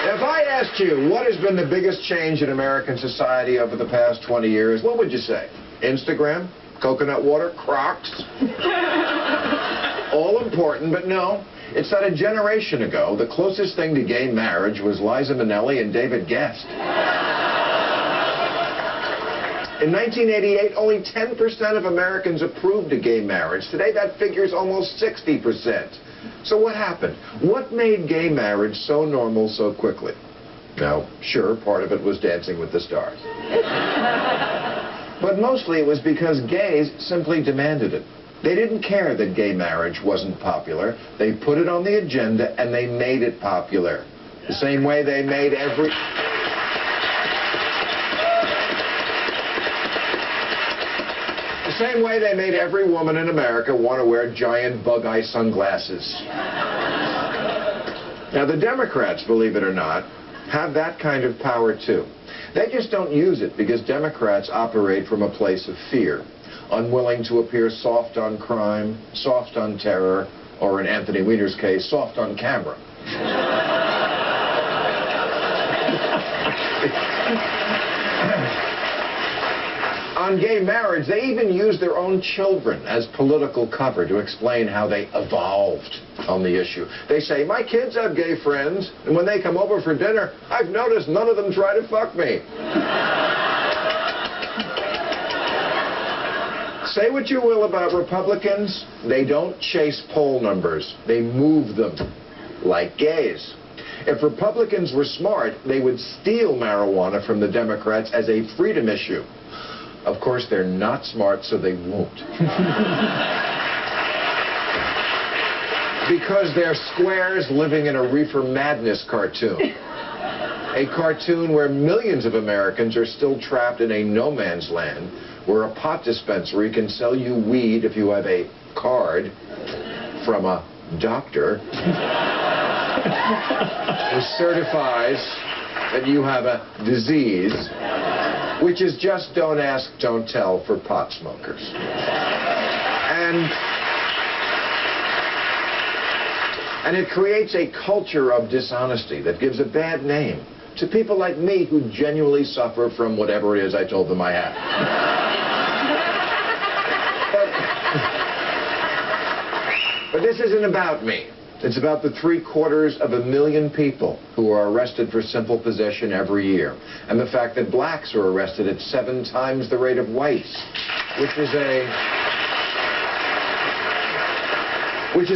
If I asked you what has been the biggest change in American society over the past 20 years, what would you say? Instagram? Coconut water? Crocs? All important, but no. It's that a generation ago, the closest thing to gay marriage was Liza Minnelli and David Guest. In 1988, only 10% of Americans approved of gay marriage. Today, that figure's almost 60%. So what happened? What made gay marriage so normal so quickly? Now, sure, part of it was Dancing with the Stars. But mostly it was because gays simply demanded it. They didn't care that gay marriage wasn't popular. They put it on the agenda and they made it popular. The same way they made every... The same way they made every woman in America want to wear giant bug-eye sunglasses. Now, the Democrats, believe it or not, have that kind of power, too. They just don't use it because Democrats operate from a place of fear, unwilling to appear soft on crime, soft on terror, or in Anthony Weiner's case, soft on camera. On gay marriage, they even use their own children as political cover to explain how they evolved on the issue. They say, my kids have gay friends, and when they come over for dinner, I've noticed none of them try to fuck me. Say what you will about Republicans, they don't chase poll numbers. They move them, like gays. If Republicans were smart, they would steal marijuana from the Democrats as a freedom issue. Of course, they're not smart, so they won't. Because they're squares living in a Reefer Madness cartoon. A cartoon where millions of Americans are still trapped in a no man's land, where a pot dispensary can sell you weed if you have a card from a doctor who certifies that you have a disease, which is just don't ask, don't tell for pot smokers. And it creates a culture of dishonesty that gives a bad name to people like me who genuinely suffer from whatever it is I told them I had. But this isn't about me. It's about the 750,000 people who are arrested for simple possession every year, and the fact that blacks are arrested at 7 times the rate of whites, which is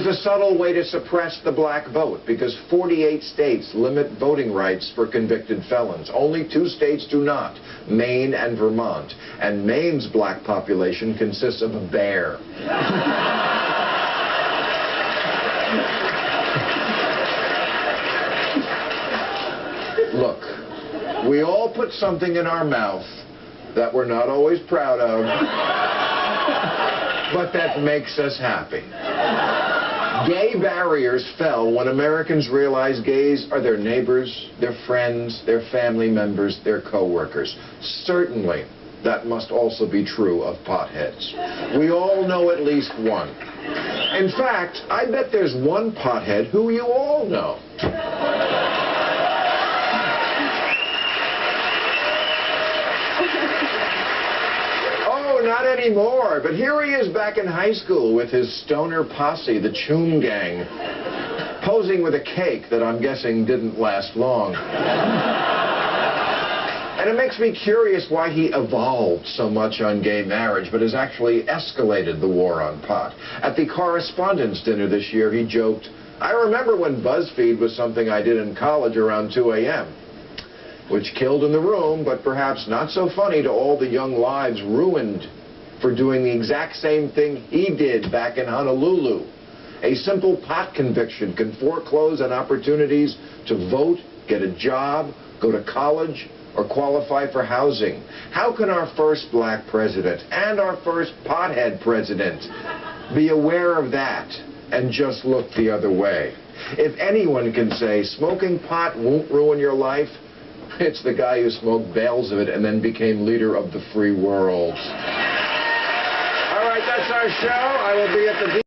a subtle way to suppress the black vote, because 48 states limit voting rights for convicted felons. Only 2 states do not, Maine and Vermont. And Maine's black population consists of a bear. Look, we all put something in our mouth that we're not always proud of, but that makes us happy. Gay barriers fell when Americans realized gays are their neighbors, their friends, their family members, their co-workers. Certainly, that must also be true of potheads. We all know at least one. In fact, I bet there's one pothead who you all know. Not anymore, but here he is back in high school with his stoner posse, the Choom Gang, posing with a cake that I'm guessing didn't last long. And it makes me curious why he evolved so much on gay marriage, but has actually escalated the war on pot. At the correspondence dinner this year, he joked, I remember when BuzzFeed was something I did in college around 2 a.m., which killed in the room, but perhaps not so funny to all the young lives ruined for doing the exact same thing he did back in Honolulu. A simple pot conviction can foreclose on opportunities to vote, get a job, go to college, or qualify for housing. How can our first black president and our first pothead president be aware of that and just look the other way? If anyone can say smoking pot won't ruin your life, it's the guy who smoked bales of it and then became leader of the free world. All right, that's our show. I will be at the